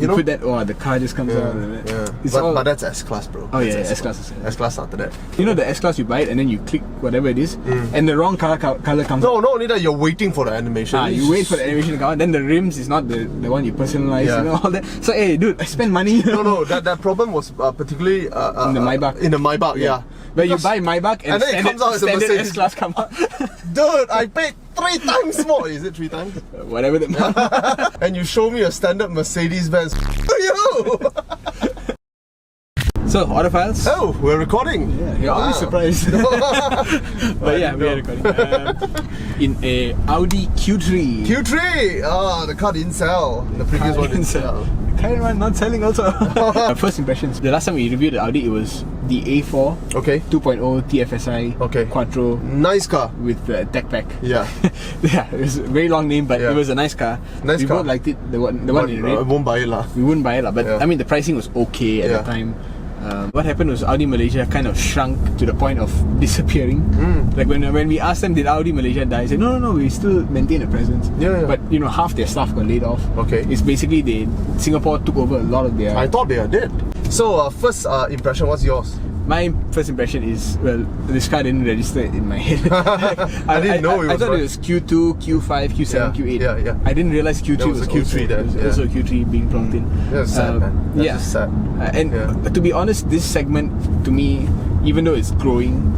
You know? put that, the car just comes out. Yeah. But that's S-Class, bro. Oh yeah, that's S-Class. S-Class after that. You know the S-Class, you buy it and then you click whatever it is, and the wrong color comes out. No, not only that, you're waiting for the animation. You wait for the animation to come out, then the rims is not the one you personalize, you know, all that. So hey dude, I spend money. No, that problem was particularly in the Maybach. In the Maybach, yeah. Where you buy Maybach and then it comes out as a standard Mercedes. S-Class come out. Dude, I paid 3 times more. Is it 3 times? Whatever the And you show me a standard Mercedes-Benz. Yo! So, Autophiles? Oh, we're recording. Yeah, you're always surprised. But yeah, we are recording. In a Audi Q3. Q3! Oh, the car didn't sell. The previous one didn't sell. Current one not selling also. First impressions. The last time we reviewed the Audi, it was the A4. Okay. 2.0 TFSI. Okay. Quattro. Nice car. With the tech pack. Yeah. Yeah, it was a very long name, but it was a nice car. Nice we car. both liked it. The one in red. I won't buy it lah. We wouldn't buy it lah, but I mean the pricing was okay at the time. What happened was Audi Malaysia kind of shrunk to the point of disappearing. Like when we asked them, did Audi Malaysia die? They said, no, we still maintain a presence. Yeah. But you know, half their staff got laid off. Okay. It's basically Singapore took over a lot of their... I thought they are dead. So first impression, what's yours? My first impression is, well, this car didn't register in my head. I didn't know it was. I thought it was Q2, Q5, Q7, Q8. Yeah. I didn't realize Q3 was a Q3 then. It was also a Q3 being plugged in. That's sad, man. That's just sad. And to be honest, this segment to me, even though it's growing,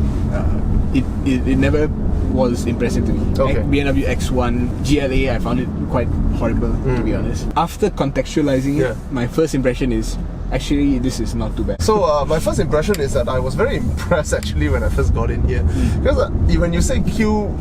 it never was impressive to me. Okay. Like BMW X1, GLA, I found it quite horrible, to be honest. After contextualizing it, my first impression is, actually, this is not too bad. So my first impression is that I was very impressed actually when I first got in here. Because when you say Q...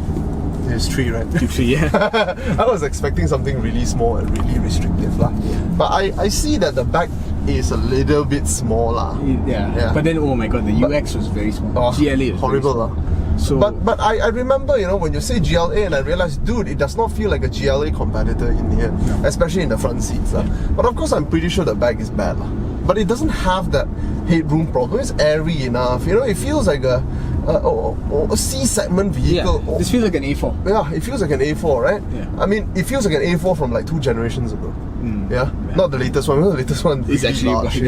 It's 3, right? Q3, yeah. I was expecting something really small and really restrictive lah. But I see that the back is a little bit small lah. Yeah. But then, oh my god, the UX was very small. GLA was horrible lah. So, but I remember, you know, when you say GLA, and I realized, dude, it does not feel like a GLA competitor in here, especially in the front seats. But of course, I'm pretty sure the back is bad. But it doesn't have that headroom problem. It's airy enough. You know, it feels like a C-segment vehicle. Yeah, this feels like an A4. Yeah, it feels like an A4, right? Yeah. I mean, it feels like an A4 from like 2 generations ago. Not the latest one. The latest one is actually large.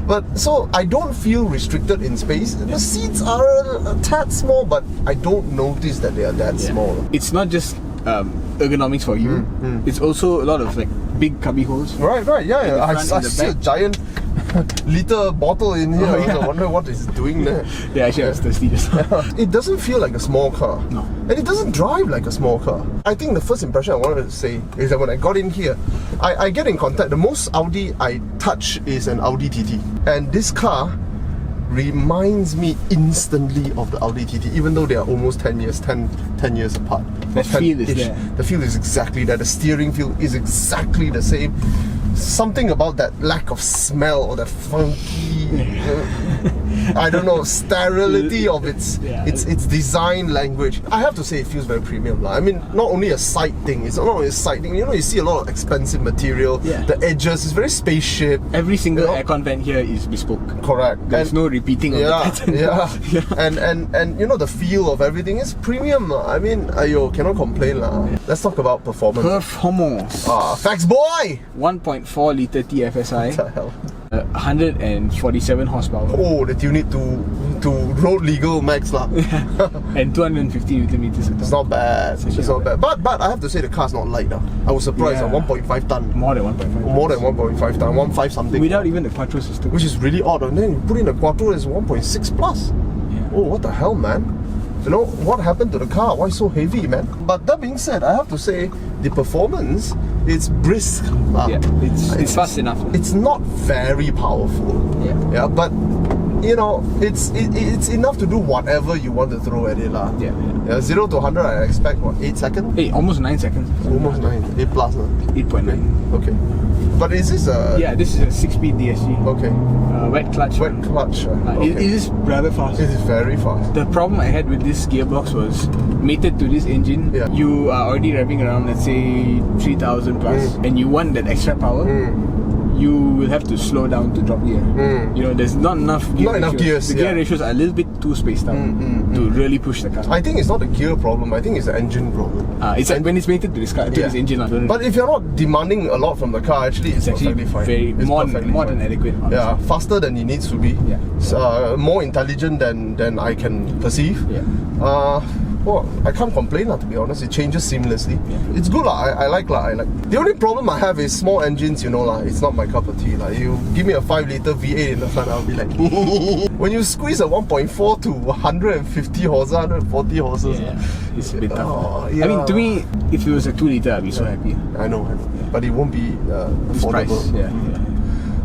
But so I don't feel restricted in space. The seats are a tad small, but I don't notice that they are that small. It's not just ergonomics for you. It's also a lot of like big cubby holes. Right. Yeah. I see a giant liter bottle in here. I wonder what it's doing there. Yeah, actually I was thirsty just now. It doesn't feel like a small car. No. And it doesn't drive like a small car. I think the first impression I wanted to say is that when I got in here, I get in contact. The most Audi I touch is an Audi TT. And this car reminds me instantly of the Audi TT, even though they are almost 10 years apart. The feel is there. The feel is exactly there. The steering feel is exactly the same. Something about that lack of smell or that funky, I don't know, sterility of its design language. I have to say it feels very premium. I mean, not only a sight thing, it's not only a sight thing. You know, you see a lot of expensive material. The edges is very spaceship. Every single aircon vent here is bespoke. Correct. There's no repeating of the pattern. And you know, the feel of everything is premium. I mean, ayo, cannot complain lah. Let's talk about performance. Performance. Facts boy! 1.4 litre TFSI. What the hell? 147 horsepower. Oh, they tune it to road legal max lah. And 250 Newton meters. It's not bad. It's not bad. But I have to say the car's not light. I was surprised at 1.5 ton. More than 1.5. More than 1.5 ton. 1.5 something. Without even the quattro system. Which is really odd. And then you put in the quattro, it's 1.6 plus. Yeah. Oh, what the hell, man? You know, what happened to the car? Why so heavy, man? But that being said, I have to say, the performance, it's brisk. It's fast enough. It's not very powerful. Yeah, but you know, it's enough to do whatever you want to throw at it lah. 0 to 100, I expect what, 8 seconds? Almost 9 seconds. Almost 9. 8 plus. 8.9. Okay. But is this a... Yeah, this is a 6-speed DSG. Okay. Wet clutch. Wet clutch. Okay. It is rather fast. It is very fast. The problem I had with this gearbox was, mated to this engine, you are already revving around, let's say 3,000 plus, and you want that extra power, you will have to slow down to drop gear. You know, there's not enough gear ratios. Gears. The gear ratios are a little bit too spaced out to really push the car. I think it's not a gear problem. I think it's an engine problem. It's like when it's mated to this car, to this engine. But if you're not demanding a lot from the car, actually it's actually perfectly fine. more than adequate. Honestly. Yeah, faster than it needs to be. Yeah. More intelligent than I can perceive. Yeah. Well, I can't complain to be honest. It changes seamlessly. Yeah. It's good I like. The only problem I have is small engines, it's not my cup of tea. You give me a 5-litre V8 in the front, I'll be like when you squeeze a 1.4 to 150 horses, 140 horses. Yeah, it's a bit tough. I mean, to me, if it was a 2-litre, I'd be so happy. I know. But it won't be affordable. Yeah.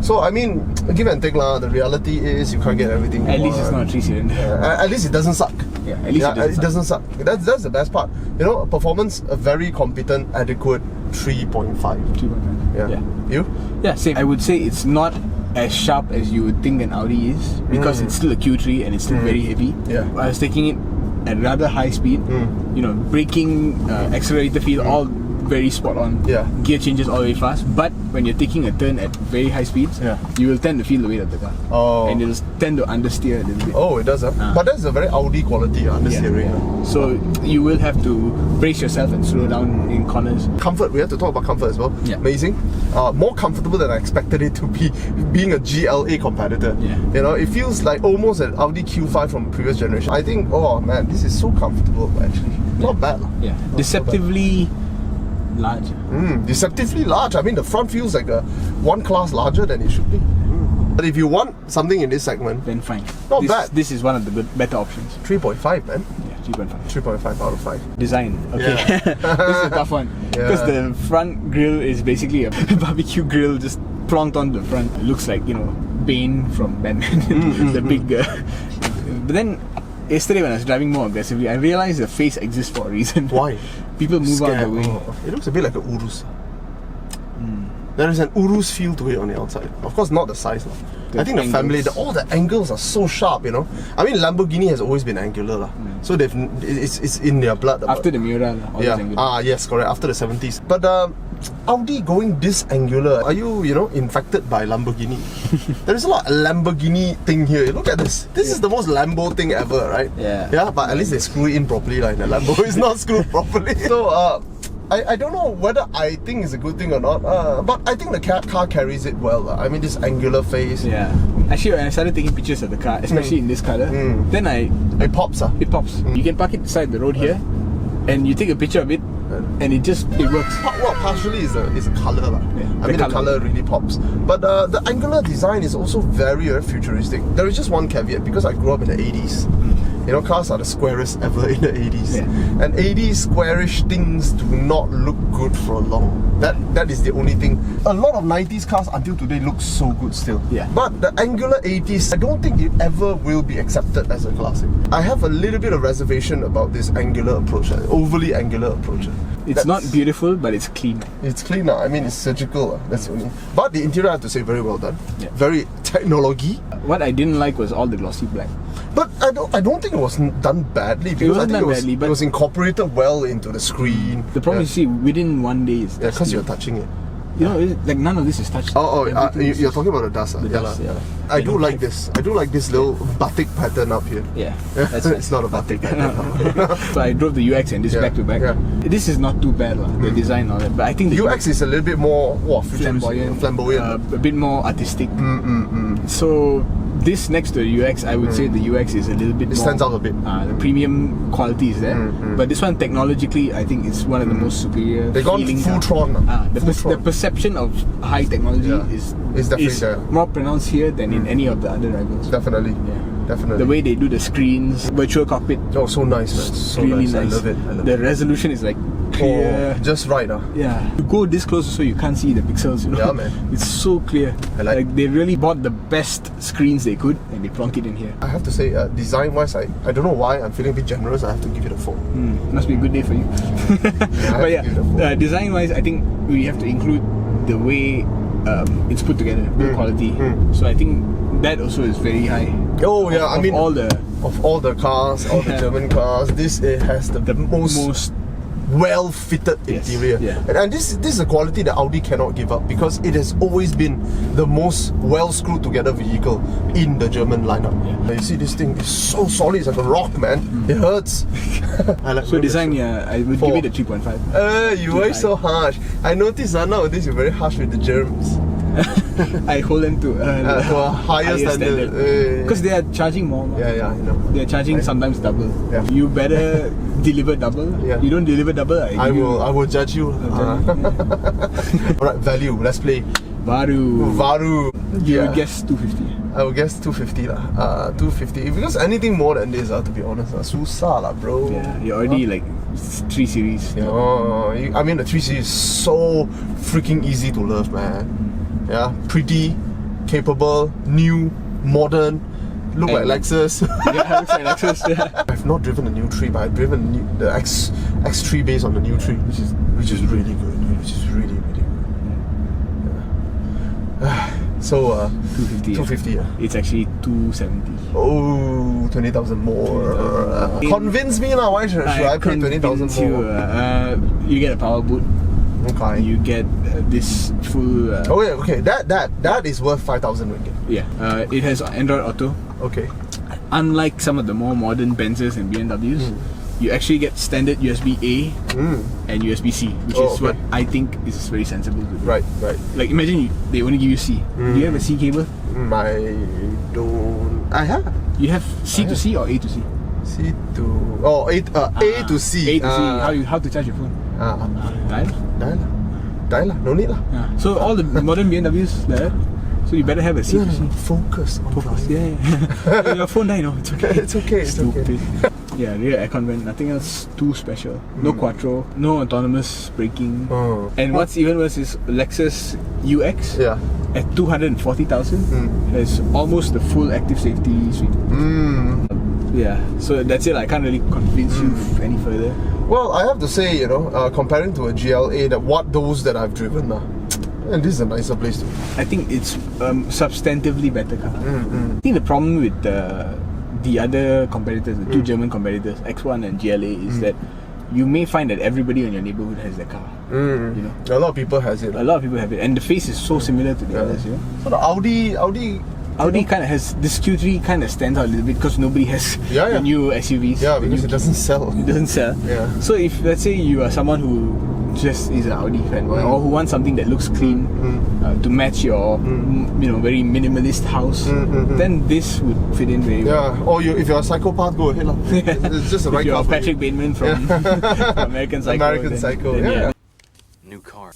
So I mean, give and take the reality is you can't get everything. At least it's not a 3-cylinder. At least it doesn't suck. Yeah, at least it doesn't suck. That's the best part. Performance, a very competent, adequate 3.5. 3.5. Yeah. You? Yeah, same. I would say it's not as sharp as you would think an Audi is because it's still a Q3 and it's still very heavy. Yeah. I was taking it at rather high speed. Braking, accelerator feel, all very spot on. Yeah. Gear changes all the way fast. But when you're taking a turn at very high speeds, you will tend to feel the weight of the car. Oh. And it'll tend to understeer a little bit. Oh, it does. But that's a very Audi quality understeering. Yeah. So you will have to brace yourself and slow down in corners. Comfort, we have to talk about comfort as well. Yeah. Amazing. More comfortable than I expected it to be, being a GLA competitor. Yeah. It feels like almost an Audi Q5 from the previous generation. I think, oh man, this is so comfortable actually. Not bad. Yeah. Deceptively large. Deceptively large. I mean, the front feels like one class larger than it should be. But if you want something in this segment, then fine. Not bad. This is one of the better options. 3.5, man. Yeah, 3.5. 3.5 out of 5. Design. Okay. This is a tough one. Because the front grille is basically a barbecue grill just plonked on the front. It looks like, Bane from Batman. The big... but then, yesterday when I was driving more aggressively, I realized the face exists for a reason. Why? People move out of the way. It looks a bit like an Urus. There is an Urus feel to it on the outside. Of course, not the size. I think the family, all the angles are so sharp, I mean, Lamborghini has always been angular. So it's in their blood. After the Miura. Yes, correct. After the 70s. But Audi going this angular, are you, infected by Lamborghini? There is a lot of Lamborghini thing here. Look at this. This is the most Lambo thing ever, right? Yeah. Yeah, but at least they screw it in properly. Like the Lambo is not screwed properly. So, I don't know whether I think it's a good thing or not, but I think the car carries it well. I mean, this angular face. Yeah. Actually, when I started taking pictures of the car, especially in this color, then it pops. It pops. You can park it beside the road here, and you take a picture of it, and it works. Well, partially is the color. The color really pops. But the angular design is also very, very futuristic. There is just one caveat, because I grew up in the 80s. Cars are the squarest ever in the 80s. Yeah. And 80s squarish things do not look good for long. That is the only thing. A lot of 90s cars until today look so good still. Yeah. But the angular 80s, I don't think it ever will be accepted as a classic. I have a little bit of reservation about this angular approach, overly angular approach. It's not beautiful, but it's clean. It's clean. I mean, it's surgical. That's only. But the interior, I have to say, very well done. Yeah. Very technology. What I didn't like was all the glossy black. But I don't think it was done badly. Because I think it was incorporated well into the screen. The problem is, see, within 1 day, it's because you're touching it. Like none of this is touched. You're talking about the dust. I do like this. I do like this little batik pattern up here. Yeah, it's not a batik pattern. So I drove the UX and this back to back. Yeah. This is not too bad, the design and all that. But I think the UX is a little bit more flamboyant, a bit more artistic. So this next to the UX, I would say the UX is a little bit more... It stands out a bit. The premium quality is there. But this one, technologically, I think it's one of the most superior. They've gone full Tron. The perception of high technology is definitely more pronounced here than in any of the other rivals. Definitely. Yeah. Definitely. The way they do the screens, virtual cockpit. Oh, so nice, man. So really nice. I love it. The resolution is like clear. Just right. Yeah. You go this close so you can't see the pixels, Yeah, man. It's so clear. I like they really bought the best screens they could and they plonk it in here. I have to say, design-wise, I don't know why, I'm feeling a bit generous. I have to give it a 4. Must be a good day for you. But yeah, design-wise, I think we have to include the way it's put together, build quality. So I think that also is very high. Oh yeah, I mean of all the cars, all the German cars, this has the most well fitted interior. Yeah. And this is a quality that Audi cannot give up, because it has always been the most well screwed together vehicle in the German lineup. You see, this thing is so solid, it's like a rock, man. It hurts. I like So design, I would give it a 3.5. you are so harsh. I noticed nowadays you're very harsh with the Germs. I hold them to a higher standard. Because they are charging more. Yeah, I know. They are charging sometimes double. Yeah. You better deliver double. Yeah. You don't deliver double, I will judge you. Alright, value. Let's play. Varu. You would guess 250. I would guess 250 lah. 250. Because anything more than this, to be honest, susah lah, bro. Yeah, you're already like 3 Series. Yeah, I mean the 3 Series is so freaking easy to love, man. Yeah, pretty, capable, new, modern. Look like Lexus. Yeah, looks like Lexus. Yeah. I've not driven the new 3, but I've driven the X3 based on the new 3, which is really good. Which is really good. Yeah. So 250. 250. Yeah. It's actually 270. Oh, 20,000 more. Convince me now. Why should I pay 20,000 more? You get a power boot. Okay. You get this full. Okay. That is worth 5,000 ringgit. Yeah. It has Android Auto. Okay. Unlike some of the more modern Benzes and BMWs, you actually get standard USB-A and USB-C, which is what I think is very sensible to do. Right. Like imagine they only give you C. Do you have a C cable? I don't. I have. You have C to C or A to C? C to A to C. A to C. How to charge your phone? Die lah. No need lah. Yeah. So all the modern BMWs there. So you better have a C to C. Focus. Yeah. Your phone died, no? It's okay. It's okay. Stupid. Yeah, rear aircon vent, nothing else too special. No quattro, no autonomous braking. And what's even worse is Lexus UX at 240,000 has almost the full active safety suite. Yeah, so that's it. I can't really convince you any further. Well, I have to say, comparing to a GLA, those that I've driven now, and this is a nicer place to be. I think it's substantively better car. I think the problem with the other competitors, the two German competitors, X1 and GLA, is that you may find that everybody in your neighborhood has their car. A lot of people has it. A lot of people have it, and the face is so similar to the others. So the Audi kind of has this Q3 kind of stands out a little bit because nobody has the new SUVs. Yeah, because it doesn't sell. It doesn't sell. Yeah. So if let's say you are someone who just is an Audi fanboy or who wants something that looks clean to match your very minimalist house, then this would fit in very well. Yeah. Or if you're a psychopath, go ahead lah. It's just the right car. If you're Patrick Bateman from American Psycho. Yeah. New car.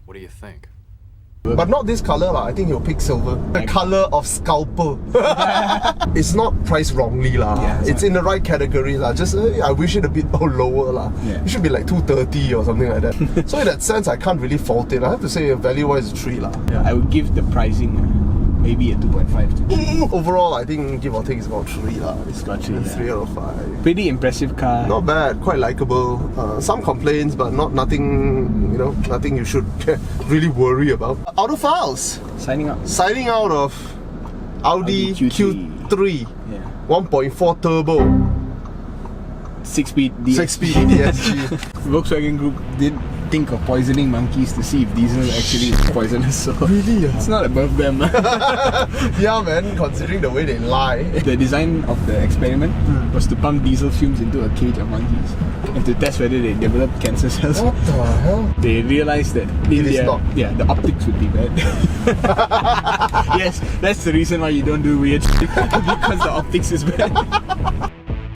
What do you think? But not this colour lah. I think he'll pick silver. The colour of scalper. It's not priced wrongly lah. Yeah, it's in the right category lah. Just I wish it a bit lower lah. Yeah. It should be like 230 or something like that. So in that sense, I can't really fault it. I have to say value-wise, it's 3 lah. Yeah, I would give the pricing maybe a 2.5 to 3. Overall, I think give or take is about 3 lah. It's about 3, 3 out of 5. Pretty impressive car. Not bad, quite likable. Some complaints, but nothing you should really worry about. Autophiles Signing out of Audi Q3. Yeah. 1.4 turbo, 6-speed DSG. Volkswagen Group did think of poisoning monkeys to see if diesel actually is poisonous. So Really? it's not above them. Yeah, man. Considering the way they lie. The design of the experiment was to pump diesel fumes into a cage of monkeys and to test whether they developed cancer cells. What the hell? They realized that the optics would be bad. Yes, that's the reason why you don't do weird shit because the optics is bad.